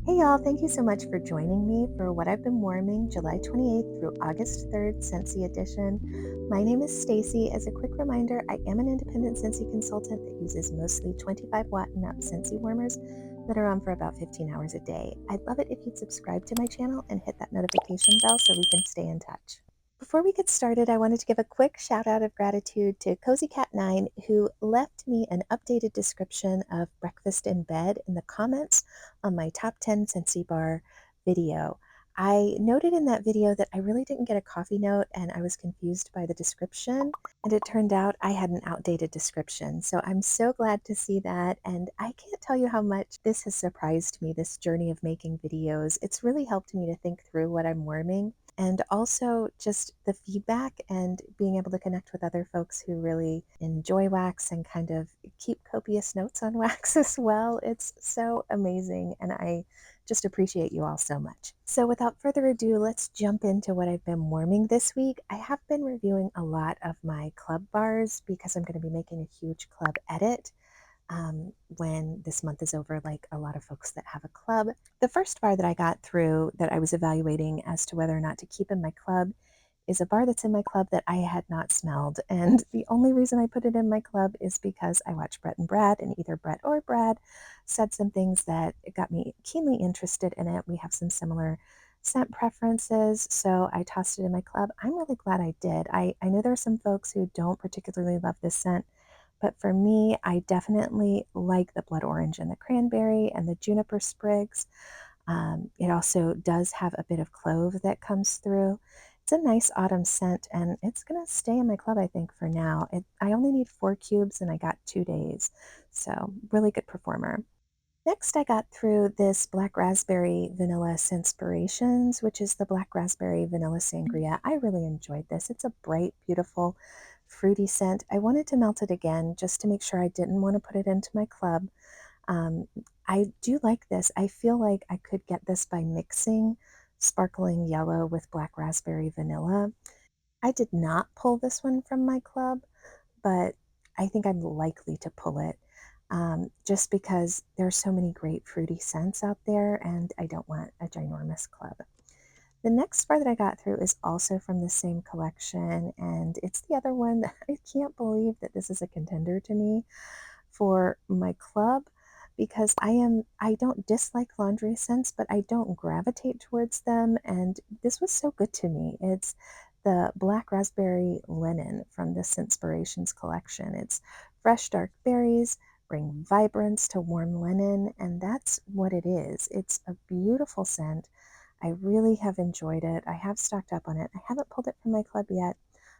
Hey y'all, thank you so much for joining me for what I've been warming July 28th through August 3rd Scentsy edition. My name is Stacy. As a quick reminder, I am an independent Scentsy consultant that uses mostly 25 watt and up Scentsy warmers that are on for about 15 hours a day. I'd love it if you'd subscribe to my channel and hit that notification bell so we can stay in touch. Before we get started, I wanted to give a quick shout out of gratitude to Cozy Cat 9, who left me an updated description of breakfast in bed in the comments on my top 10 Scentsy bar video. I noted in that video that I really didn't get a coffee note and I was confused by the description, and it turned out I had an outdated description. So I'm so glad to see that, and I can't tell you how much this has surprised me, this journey of making videos. It's really helped me to think through what I'm warming, and also just the feedback and being able to connect with other folks who really enjoy wax and kind of keep copious notes on wax as well. It's so amazing, and I just appreciate you all so much. So without further ado, let's jump into what I've been warming this week. I have been reviewing a lot of my club bars because I'm going to be making a huge club edit when this month is over, like a lot of folks that have a club. The first bar that I got through that I was evaluating as to whether or not to keep in my club is a bar that's in my club that I had not smelled. And the only reason I put it in my club is because I watched Brett and Brad, and either Brett or Brad said some things that got me keenly interested in it. We have some similar scent preferences, so I tossed it in my club. I'm really glad I did. I know there are some folks who don't particularly love this scent, but for me, I definitely like the blood orange and the cranberry and the juniper sprigs. It also does have a bit of clove that comes through. It's a nice autumn scent, and it's going to stay in my club, I think, for now. I only need 4 cubes, and I got 2 days. So really good performer. Next, I got through this Black Raspberry Vanilla Scentspirations, which is the Black Raspberry Vanilla Sangria. I really enjoyed this. It's a bright, beautiful, fruity scent. I wanted to melt it again just to make sure I didn't want to put it into my club. Um, I do like this. I feel like I could get this by mixing sparkling yellow with black raspberry vanilla. I did not pull this one from my club, but I think I'm likely to pull it just because there's so many great fruity scents out there, and I don't want a ginormous club. The next bar that I got through is also from the same collection, and it's the other one that I can't believe that this is a contender to me for my club, because I don't dislike laundry scents, but I don't gravitate towards them, and this was so good to me. It's the Black Raspberry Linen from the Scentspirations collection. It's fresh dark berries bring vibrance to warm linen, and that's what it is. It's a beautiful scent. I really have enjoyed it. I have stocked up on it. I haven't pulled it from my club yet,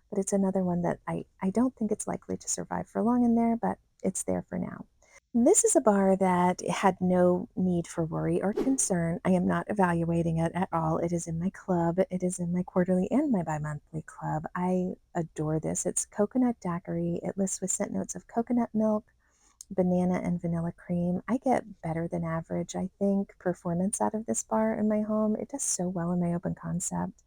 but it's another one that I don't think it's likely to survive for long in there, but it's there for now. This is a bar that had no need for worry or concern. I am not evaluating it at all. It is in my club. It is in my quarterly and my bi-monthly club. I adore this. It's coconut daiquiri. It lists with scent notes of coconut milk, banana, and vanilla cream. I get better than average, I think, performance out of this bar in my home. It does so well in my open concept.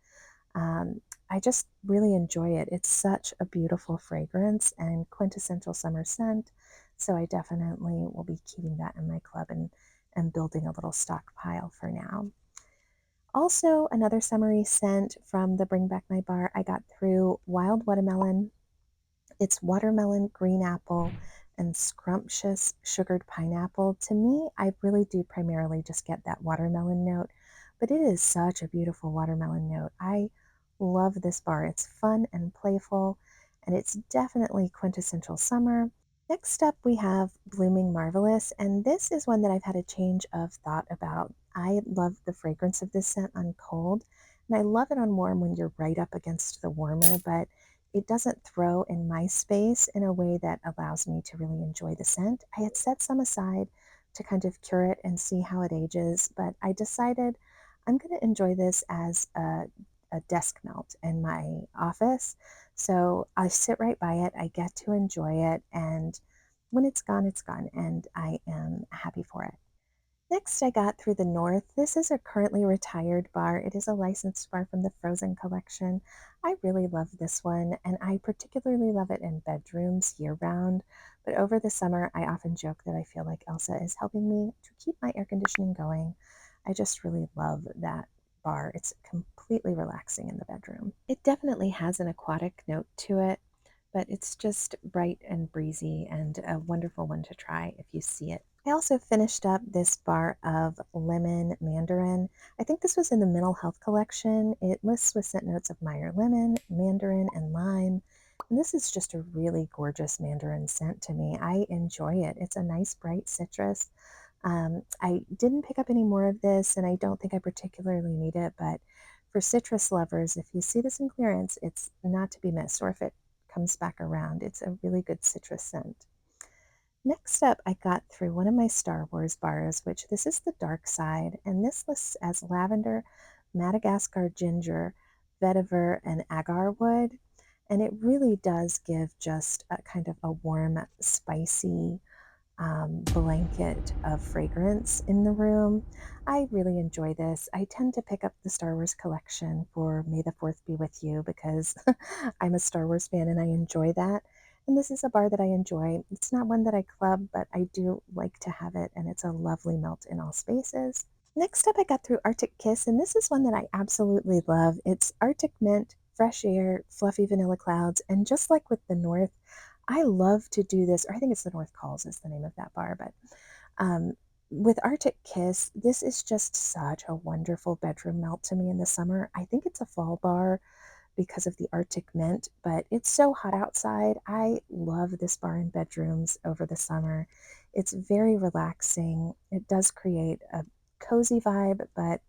I just really enjoy it. It's such a beautiful fragrance and quintessential summer scent. So I definitely will be keeping that in my club and building a little stockpile for now. Also, another summery scent from the Bring Back My Bar I got through Wild Watermelon. It's watermelon, green apple, and scrumptious sugared pineapple. To me, I really do primarily just get that watermelon note, but it is such a beautiful watermelon note. I love this bar. It's fun and playful, and it's definitely quintessential summer. Next up, we have Blooming Marvelous, and this is one that I've had a change of thought about. I love the fragrance of this scent on cold, and I love it on warm when you're right up against the warmer, but it doesn't throw in my space in a way that allows me to really enjoy the scent. I had set some aside to kind of cure it and see how it ages, but I decided I'm going to enjoy this as a desk melt in my office. So I sit right by it, I get to enjoy it, and when it's gone, and I am happy for it. Next, I got through the North. This is a currently retired bar. It is a licensed bar from the Frozen collection. I really love this one, and I particularly love it in bedrooms year-round. But over the summer, I often joke that I feel like Elsa is helping me to keep my air conditioning going. I just really love that bar. It's completely relaxing in the bedroom. It definitely has an aquatic note to it, but it's just bright and breezy and a wonderful one to try if you see it. I also finished up this bar of lemon mandarin. I think this was in the mental health collection. It lists with scent notes of Meyer lemon, mandarin, and lime. And this is just a really gorgeous mandarin scent to me. I enjoy it. It's a nice bright citrus. I didn't pick up any more of this, and I don't think I particularly need it, but for citrus lovers, if you see this in clearance, it's not to be missed, or if it comes back around, it's a really good citrus scent. Next up, I got through one of my Star Wars bars, which this is the dark side, and this lists as lavender, Madagascar ginger, vetiver, and agar wood. And it really does give just a kind of a warm, spicy, blanket of fragrance in the room. I really enjoy this. I tend to pick up the Star Wars collection for May the 4th be with you because I'm a Star Wars fan and I enjoy that. And this is a bar that I enjoy. It's not one that I club, but I do like to have it, and it's a lovely melt in all spaces. Next up, I got through Arctic Kiss, and this is one that I absolutely love. It's Arctic mint, fresh air, fluffy vanilla clouds, and just like with the North, I love to do this, or I think it's the North Calls is the name of that bar, but um, with Arctic Kiss, this is just such a wonderful bedroom melt to me in the summer. I think it's a fall bar because of the Arctic mint, but it's so hot outside. I love this bar in bedrooms over the summer. It's very relaxing. It does create a cozy vibe, but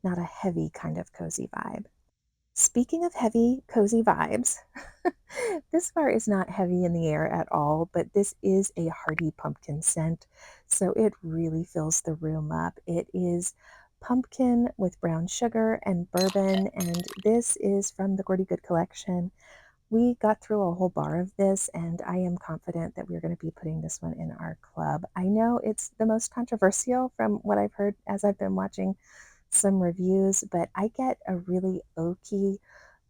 not a heavy kind of cozy vibe. Speaking of heavy, cozy vibes, this bar is not heavy in the air at all, but this is a hearty pumpkin scent, so it really fills the room up. It is pumpkin with brown sugar and bourbon, and this is from the Gordy Good collection. We got through a whole bar of this, and I am confident that we're going to be putting this one in our club. I know it's the most controversial from what I've heard as I've been watching some reviews, but I get a really oaky,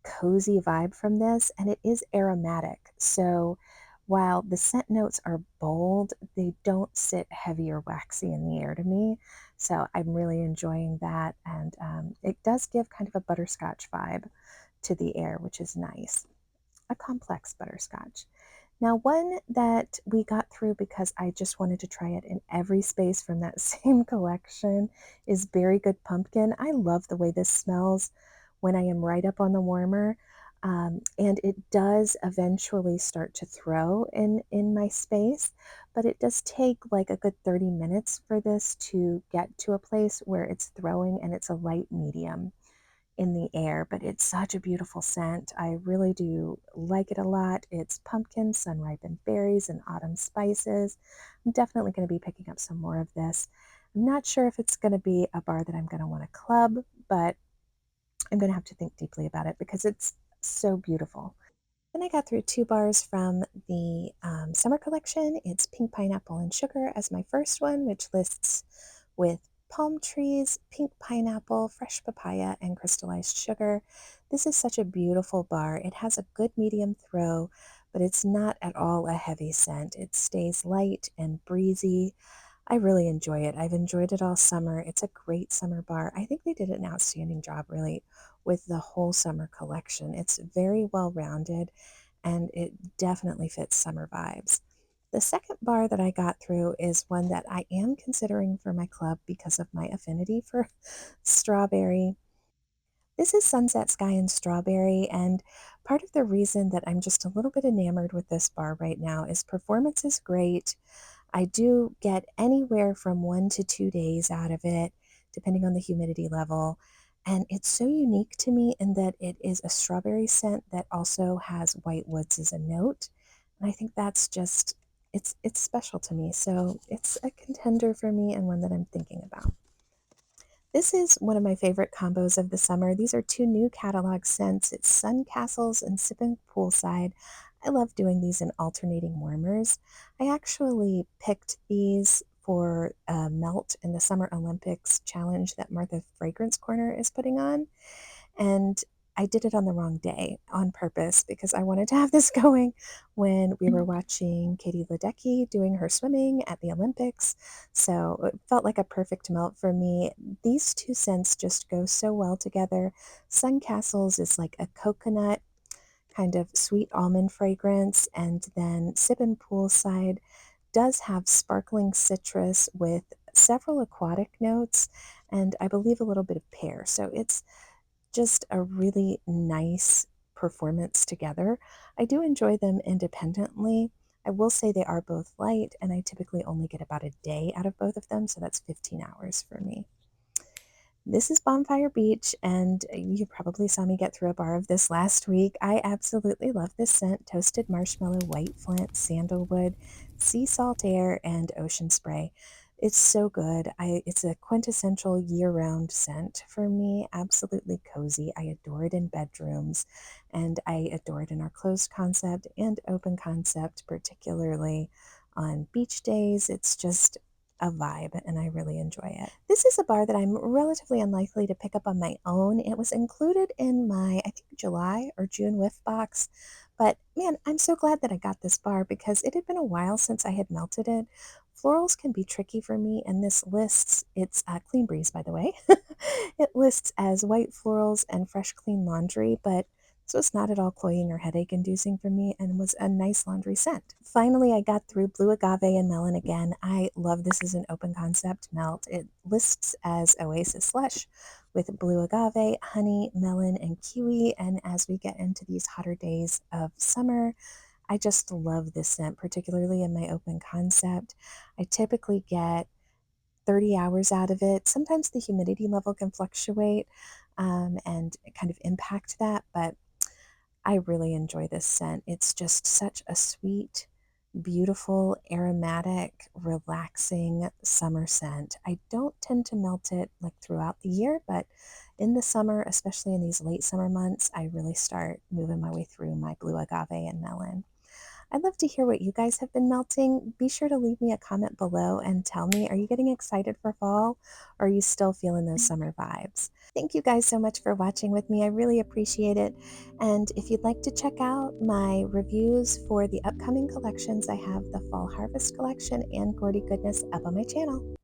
cozy vibe from this, and it is aromatic. So while the scent notes are bold, they don't sit heavy or waxy in the air to me. So I'm really enjoying that, and it does give kind of a butterscotch vibe to the air, which is nice. A complex butterscotch. Now, one that we got through because I just wanted to try it in every space from that same collection is Berry Good Pumpkin. I love the way this smells when I am right up on the warmer. And it does eventually start to throw in my space, but it does take like a good 30 minutes for this to get to a place where it's throwing, and it's a light medium in the air, but it's such a beautiful scent. I really do like it a lot. It's pumpkin, sun-ripened berries, and autumn spices. I'm definitely going to be picking up some more of this. I'm not sure if it's going to be a bar that I'm going to want to club, but I'm going to have to think deeply about it because it's so beautiful. Then I got through two bars from the summer collection. It's Pink Pineapple and Sugar as my first one, which lists with palm trees, pink pineapple, fresh papaya, and crystallized sugar. This is such a beautiful bar. It has a good medium throw, but it's not at all a heavy scent. It stays light and breezy. I really enjoy it. I've enjoyed it all summer. It's a great summer bar. I think they did an outstanding job, really, with the whole summer collection. It's very well rounded, and it definitely fits summer vibes. The second bar that I got through is one that I am considering for my club because of my affinity for strawberry. This is Sunset Sky and Strawberry, and part of the reason that I'm just a little bit enamored with this bar right now is performance is great. I do get anywhere from 1 to 2 days out of it, depending on the humidity level. And it's so unique to me in that it is a strawberry scent that also has white woods as a note. And I think that's just, it's special to me. So it's a contender for me and one that I'm thinking about. This is one of my favorite combos of the summer. These are two new catalog scents. It's Sun Castles and Sippin Poolside. I love doing these in alternating warmers. I actually picked these for a melt in the Summer Olympics challenge that Martha Fragrance Corner is putting on. And I did it on the wrong day on purpose because I wanted to have this going when we were watching Katie Ledecky doing her swimming at the Olympics. So it felt like a perfect melt for me. These two scents just go so well together. Sun Castles is like a coconut kind of sweet almond fragrance, and then Sippin Poolside does have sparkling citrus with several aquatic notes and I believe a little bit of pear. So it's just a really nice performance together. I do enjoy them independently. I will say they are both light, and I typically only get about a day out of both of them, so that's 15 hours for me. This is Bonfire Beach, and you probably saw me get through a bar of this last week. I absolutely love this scent: toasted marshmallow, white flint, sandalwood, sea salt air, and ocean spray. It's so good. It's a quintessential year-round scent for me. Absolutely cozy. I adore it in bedrooms, and I adore it in our closed concept and open concept, particularly on beach days. It's just a vibe, and I really enjoy it. This is a bar that I'm relatively unlikely to pick up on my own. It was included in my, I think, July or June whiff box, but man, I'm so glad that I got this bar because it had been a while since I had melted it. Florals can be tricky for me, and this lists, it's Clean Breeze, by the way. It lists as white florals and fresh clean laundry, but this was not at all cloying or headache inducing for me and was a nice laundry scent. Finally, I got through Blue Agave and Melon again. I love this as an open concept melt. It lists as Oasis Slush with blue agave, honey, melon, and kiwi. And as we get into these hotter days of summer, I just love this scent, particularly in my open concept. I typically get 30 hours out of it. Sometimes the humidity level can fluctuate and kind of impact that, but I really enjoy this scent. It's just such a sweet, beautiful, aromatic, relaxing summer scent. I don't tend to melt it like throughout the year, but in the summer, especially in these late summer months, I really start moving my way through my blue agave and melon. I'd love to hear what you guys have been melting. Be sure to leave me a comment below and tell me, are you getting excited for fall or are you still feeling those summer vibes? Thank you guys so much for watching with me. I really appreciate it. And if you'd like to check out my reviews for the upcoming collections, I have the Fall Harvest collection and Gordy Goodness up on my channel.